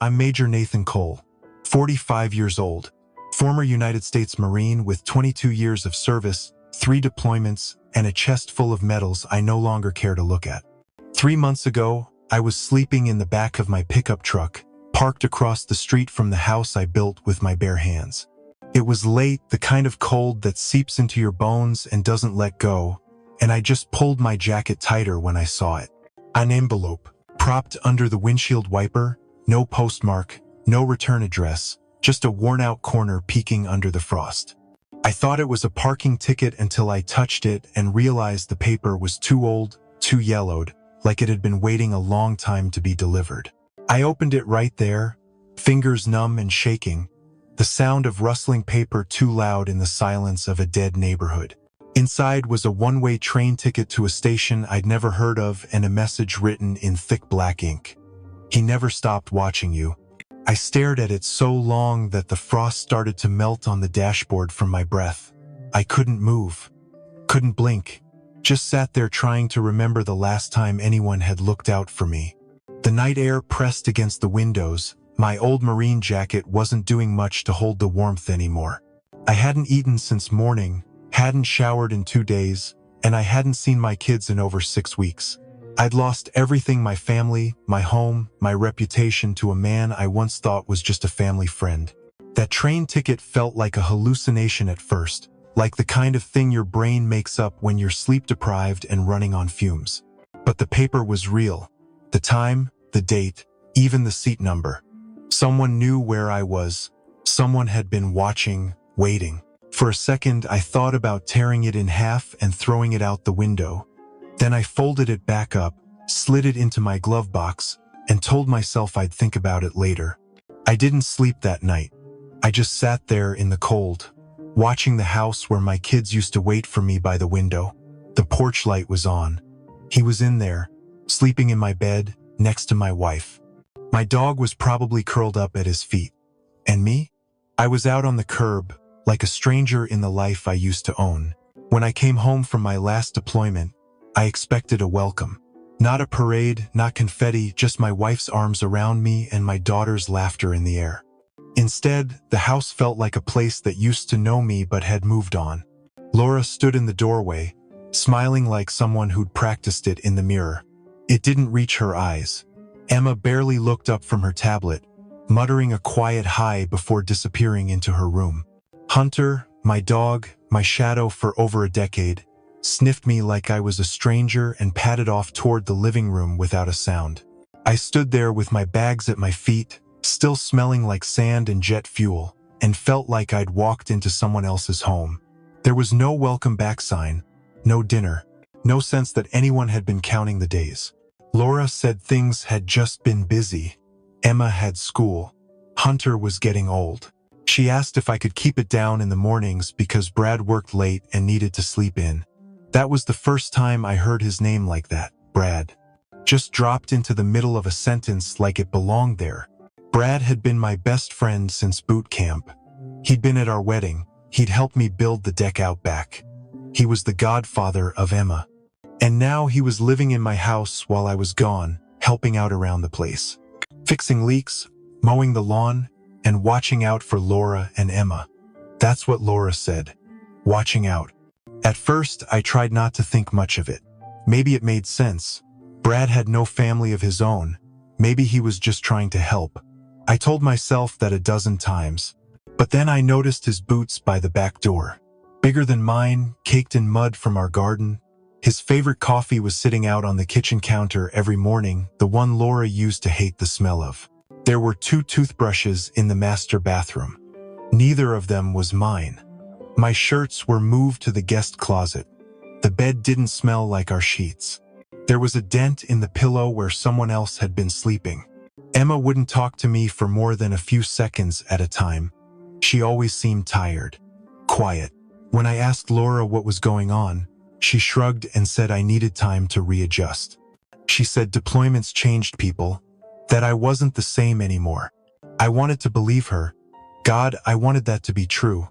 I'm Major Nathan Cole, 45 years old, former United States Marine with 22 years of service, 3 deployments, and a chest full of medals I no longer care to look at. 3 months ago, I was sleeping in the back of my pickup truck, parked across the street from the house I built with my bare hands. It was late, the kind of cold that seeps into your bones and doesn't let go, and I just pulled my jacket tighter when I saw it. An envelope, propped under the windshield wiper, no postmark, no return address, just a worn-out corner peeking under the frost. I thought it was a parking ticket until I touched it and realized the paper was too old, too yellowed, like it had been waiting a long time to be delivered. I opened it right there, fingers numb and shaking, the sound of rustling paper too loud in the silence of a dead neighborhood. Inside was a one-way train ticket to a station I'd never heard of and a message written in thick black ink. He never stopped watching you. I stared at it so long that the frost started to melt on the dashboard from my breath. I couldn't move, couldn't blink, just sat there trying to remember the last time anyone had looked out for me. The night air pressed against the windows. My old Marine jacket wasn't doing much to hold the warmth anymore. I hadn't eaten since morning, hadn't showered in 2 days, and I hadn't seen my kids in over 6 weeks. I'd lost everything: my family, my home, my reputation, to a man I once thought was just a family friend. That train ticket felt like a hallucination at first, like the kind of thing your brain makes up when you're sleep-deprived and running on fumes. But the paper was real. The time, the date, even the seat number. Someone knew where I was. Someone had been watching, waiting. For a second, I thought about tearing it in half and throwing it out the window. Then I folded it back up, slid it into my glove box, and told myself I'd think about it later. I didn't sleep that night. I just sat there in the cold, watching the house where my kids used to wait for me by the window. The porch light was on. He was in there, sleeping in my bed, next to my wife. My dog was probably curled up at his feet. And me? I was out on the curb, like a stranger in the life I used to own. When I came home from my last deployment, I expected a welcome. Not a parade, not confetti, just my wife's arms around me and my daughter's laughter in the air. Instead, the house felt like a place that used to know me but had moved on. Laura stood in the doorway, smiling like someone who'd practiced it in the mirror. It didn't reach her eyes. Emma barely looked up from her tablet, muttering a quiet hi before disappearing into her room. Hunter, my dog, my shadow for over a decade, sniffed me like I was a stranger and padded off toward the living room without a sound. I stood there with my bags at my feet, still smelling like sand and jet fuel, and felt like I'd walked into someone else's home. There was no welcome back sign, no dinner, no sense that anyone had been counting the days. Laura said things had just been busy. Emma had school. Hunter was getting old. She asked if I could keep it down in the mornings because Brad worked late and needed to sleep in. That was the first time I heard his name like that, Brad. Just dropped into the middle of a sentence like it belonged there. Brad had been my best friend since boot camp. He'd been at our wedding. He'd helped me build the deck out back. He was the godfather of Emma. And now he was living in my house while I was gone, helping out around the place. Fixing leaks, mowing the lawn, and watching out for Laura and Emma. That's what Laura said. Watching out. At first, I tried not to think much of it. Maybe it made sense. Brad had no family of his own. Maybe he was just trying to help. I told myself that a dozen times. But then I noticed his boots by the back door. Bigger than mine, caked in mud from our garden. His favorite coffee was sitting out on the kitchen counter every morning, the one Laura used to hate the smell of. There were 2 toothbrushes in the master bathroom. Neither of them was mine. My shirts were moved to the guest closet. The bed didn't smell like our sheets. There was a dent in the pillow where someone else had been sleeping. Emma wouldn't talk to me for more than a few seconds at a time. She always seemed tired, quiet. When I asked Laura what was going on, she shrugged and said I needed time to readjust. She said deployments changed people, that I wasn't the same anymore. I wanted to believe her. God, I wanted that to be true.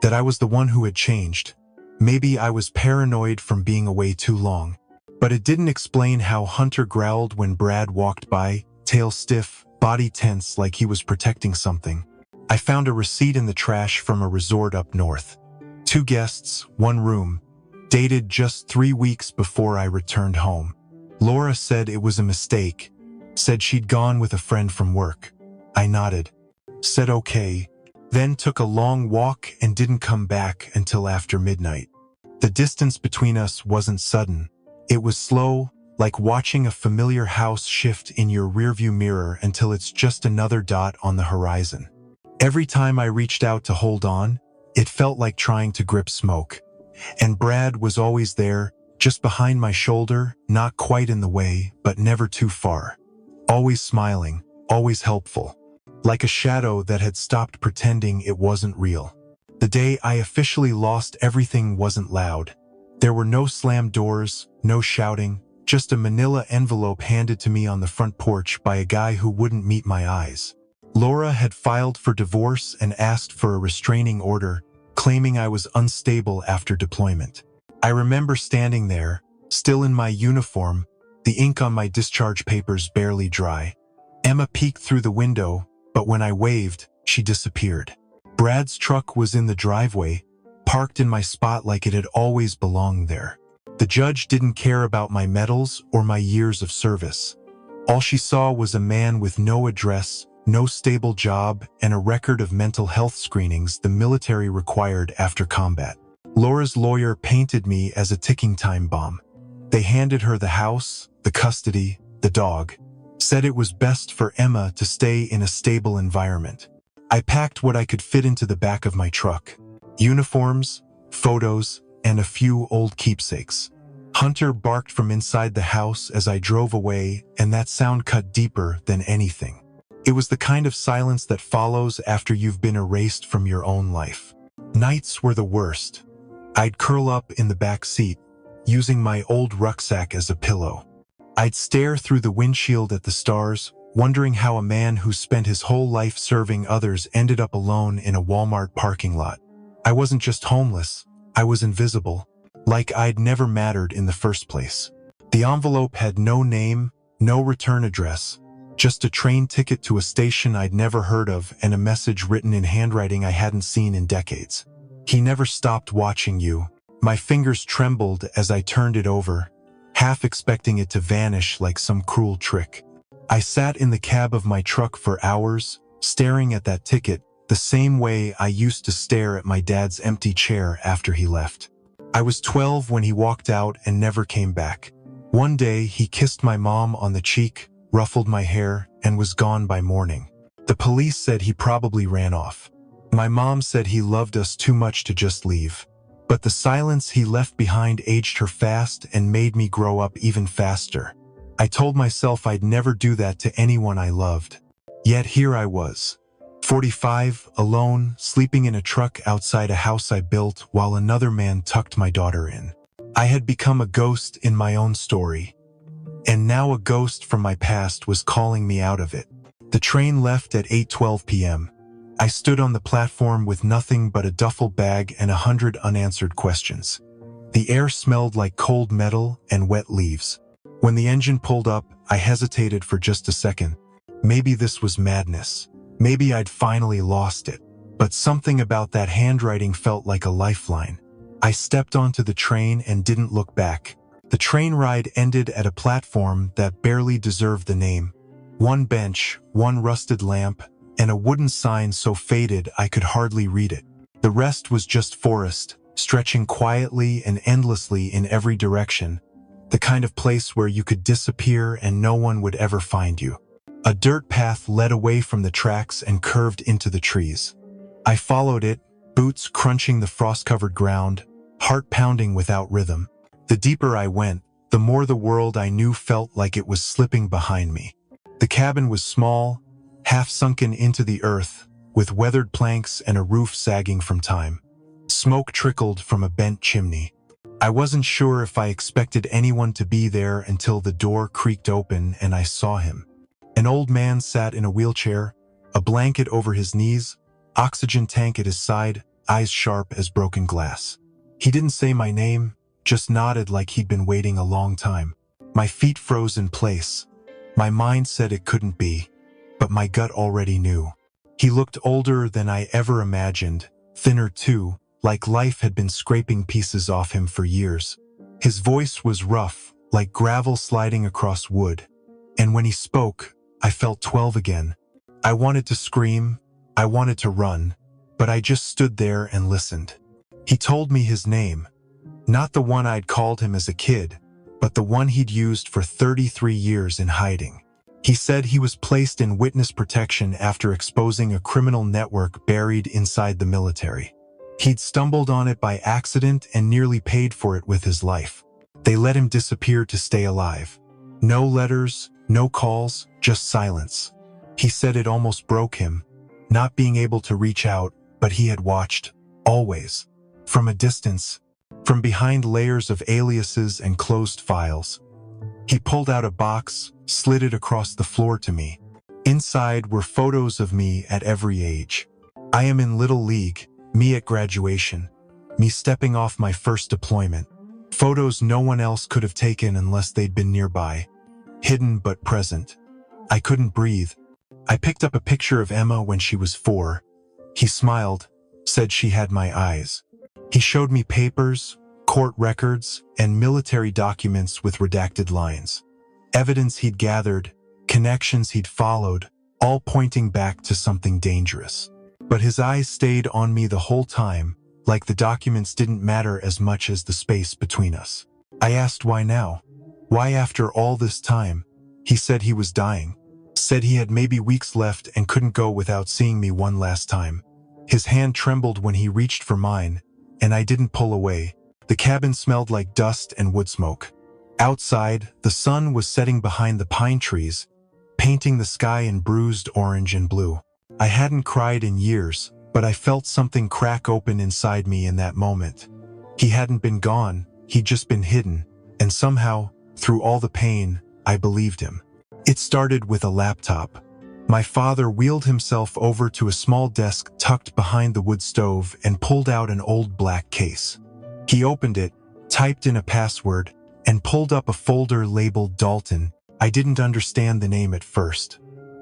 That I was the one who had changed. Maybe I was paranoid from being away too long. But it didn't explain how Hunter growled when Brad walked by, tail stiff, body tense like he was protecting something. I found a receipt in the trash from a resort up north. 2 guests, 1 room, dated just 3 weeks before I returned home. Laura said it was a mistake, said she'd gone with a friend from work. I nodded, said okay, then took a long walk and didn't come back until after midnight. The distance between us wasn't sudden. It was slow, like watching a familiar house shift in your rearview mirror until it's just another dot on the horizon. Every time I reached out to hold on, it felt like trying to grip smoke. And Brad was always there, just behind my shoulder, not quite in the way, but never too far. Always smiling, always helpful. Like a shadow that had stopped pretending it wasn't real. The day I officially lost everything wasn't loud. There were no slammed doors, no shouting, just a manila envelope handed to me on the front porch by a guy who wouldn't meet my eyes. Laura had filed for divorce and asked for a restraining order, claiming I was unstable after deployment. I remember standing there, still in my uniform, the ink on my discharge papers barely dry. Emma peeked through the window, but when I waved, she disappeared. Brad's truck was in the driveway, parked in my spot like it had always belonged there. The judge didn't care about my medals or my years of service. All she saw was a man with no address, no stable job, and a record of mental health screenings the military required after combat. Laura's lawyer painted me as a ticking time bomb. They handed her the house, the custody, the dog, said it was best for Emma to stay in a stable environment. I packed what I could fit into the back of my truck. Uniforms, photos, and a few old keepsakes. Hunter barked from inside the house as I drove away, and that sound cut deeper than anything. It was the kind of silence that follows after you've been erased from your own life. Nights were the worst. I'd curl up in the back seat, using my old rucksack as a pillow. I'd stare through the windshield at the stars, wondering how a man who spent his whole life serving others ended up alone in a Walmart parking lot. I wasn't just homeless, I was invisible, like I'd never mattered in the first place. The envelope had no name, no return address, just a train ticket to a station I'd never heard of and a message written in handwriting I hadn't seen in decades. He never stopped watching you. My fingers trembled as I turned it over, half expecting it to vanish like some cruel trick. I sat in the cab of my truck for hours, staring at that ticket, the same way I used to stare at my dad's empty chair after he left. I was 12 when he walked out and never came back. One day, he kissed my mom on the cheek, ruffled my hair, and was gone by morning. The police said he probably ran off. My mom said he loved us too much to just leave. But the silence he left behind aged her fast and made me grow up even faster. I told myself I'd never do that to anyone I loved. Yet here I was, 45, alone, sleeping in a truck outside a house I built while another man tucked my daughter in. I had become a ghost in my own story. And now a ghost from my past was calling me out of it. The train left at 8:12 p.m. I stood on the platform with nothing but a duffel bag and 100 unanswered questions. The air smelled like cold metal and wet leaves. When the engine pulled up, I hesitated for just a second. Maybe this was madness. Maybe I'd finally lost it. But something about that handwriting felt like a lifeline. I stepped onto the train and didn't look back. The train ride ended at a platform that barely deserved the name. One bench, one rusted lamp, and a wooden sign so faded I could hardly read it. The rest was just forest, stretching quietly and endlessly in every direction, the kind of place where you could disappear and no one would ever find you. A dirt path led away from the tracks and curved into the trees. I followed it, boots crunching the frost-covered ground, heart pounding without rhythm. The deeper I went, the more the world I knew felt like it was slipping behind me. The cabin was small, half sunken into the earth, with weathered planks and a roof sagging from time. Smoke trickled from a bent chimney. I wasn't sure if I expected anyone to be there until the door creaked open and I saw him. An old man sat in a wheelchair, a blanket over his knees, oxygen tank at his side, eyes sharp as broken glass. He didn't say my name, just nodded like he'd been waiting a long time. My feet froze in place. My mind said it couldn't be. but my gut already knew. He looked older than I ever imagined, thinner too, like life had been scraping pieces off him for years. His voice was rough, like gravel sliding across wood. And when he spoke, I felt 12 again. I wanted to scream, I wanted to run, but I just stood there and listened. He told me his name, not the one I'd called him as a kid, but the one he'd used for 33 years in hiding. He said he was placed in witness protection after exposing a criminal network buried inside the military. He'd stumbled on it by accident and nearly paid for it with his life. They let him disappear to stay alive. No letters, no calls, just silence. He said it almost broke him, not being able to reach out, but he had watched, always. From a distance, from behind layers of aliases and closed files. He pulled out a box, slid it across the floor to me. Inside were photos of me at every age. I am in Little League, me at graduation, me stepping off my first deployment. Photos no one else could have taken unless they'd been nearby. Hidden but present. I couldn't breathe. I picked up a picture of Emma when she was 4. He smiled, said she had my eyes. He showed me papers, court records, and military documents with redacted lines. Evidence he'd gathered, connections he'd followed, all pointing back to something dangerous. But his eyes stayed on me the whole time, like the documents didn't matter as much as the space between us. I asked why now? Why after all this time? He said he was dying. Said he had maybe weeks left and couldn't go without seeing me one last time. His hand trembled when he reached for mine, and I didn't pull away. The cabin smelled like dust and wood smoke. Outside, the sun was setting behind the pine trees, painting the sky in bruised orange and blue. I hadn't cried in years, but I felt something crack open inside me in that moment. He hadn't been gone, he'd just been hidden, and somehow, through all the pain, I believed him. It started with a laptop. My father wheeled himself over to a small desk tucked behind the wood stove and pulled out an old black case. He opened it, typed in a password, and pulled up a folder labeled Dalton. I didn't understand the name at first.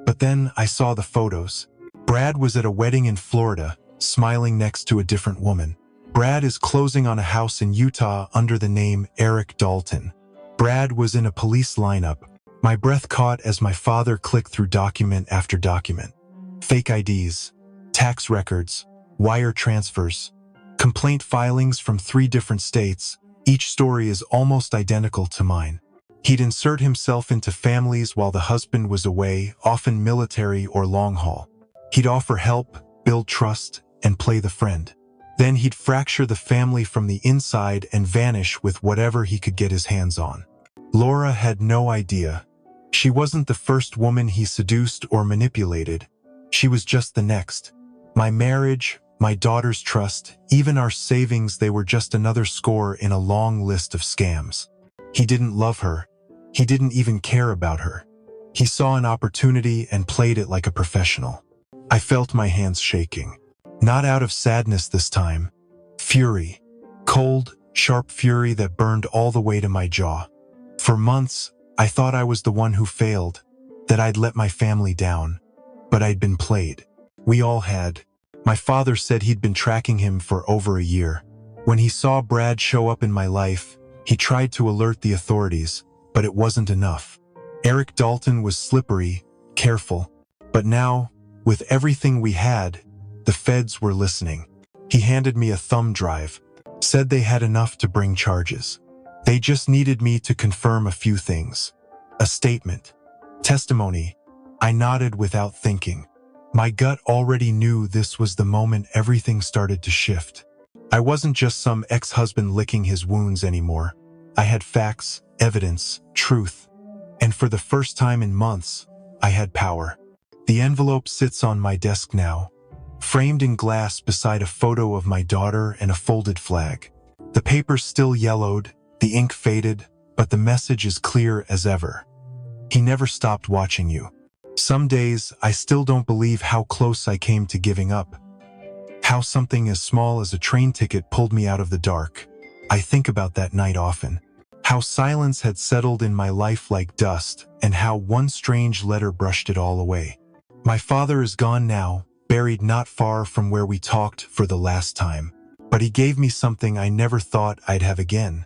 But then I saw the photos. Brad was at a wedding in Florida, smiling next to a different woman. Brad is closing on a house in Utah under the name Eric Dalton. Brad was in a police lineup. My breath caught as my father clicked through document after document. Fake IDs, tax records, wire transfers, complaint filings from 3 different states. Each story is almost identical to mine. He'd insert himself into families while the husband was away, often military or long haul. He'd offer help, build trust, and play the friend. Then he'd fracture the family from the inside and vanish with whatever he could get his hands on. Laura had no idea. She wasn't the first woman he seduced or manipulated. She was just the next. My marriage, my daughter's trust, even our savings, they were just another score in a long list of scams. He didn't love her. He didn't even care about her. He saw an opportunity and played it like a professional. I felt my hands shaking. Not out of sadness this time. Fury. Cold, sharp fury that burned all the way to my jaw. For months, I thought I was the one who failed, that I'd let my family down. But I'd been played. We all had. My father said he'd been tracking him for over a year. When he saw Brad show up in my life, he tried to alert the authorities, but it wasn't enough. Eric Dalton was slippery, careful. But now, with everything we had, the feds were listening. He handed me a thumb drive, said they had enough to bring charges. They just needed me to confirm a few things. A statement. Testimony. I nodded without thinking. My gut already knew this was the moment everything started to shift. I wasn't just some ex-husband licking his wounds anymore. I had facts, evidence, truth. And for the first time in months, I had power. The envelope sits on my desk now, framed in glass beside a photo of my daughter and a folded flag. The paper's still yellowed, the ink faded, but the message is clear as ever. He never stopped watching you. Some days, I still don't believe how close I came to giving up. How something as small as a train ticket pulled me out of the dark. I think about that night often. How silence had settled in my life like dust, and how one strange letter brushed it all away. My father is gone now, buried not far from where we talked for the last time. But he gave me something I never thought I'd have again.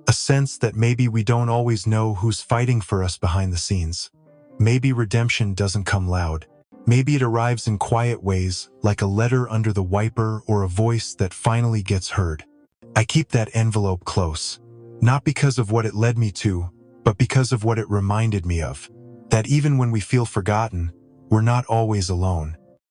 A sense that maybe we don't always know who's fighting for us behind the scenes. Maybe redemption doesn't come loud. Maybe it arrives in quiet ways, like a letter under the wiper or a voice that finally gets heard. I keep that envelope close, not because of what it led me to, but because of what it reminded me of. That even when we feel forgotten, we're not always alone.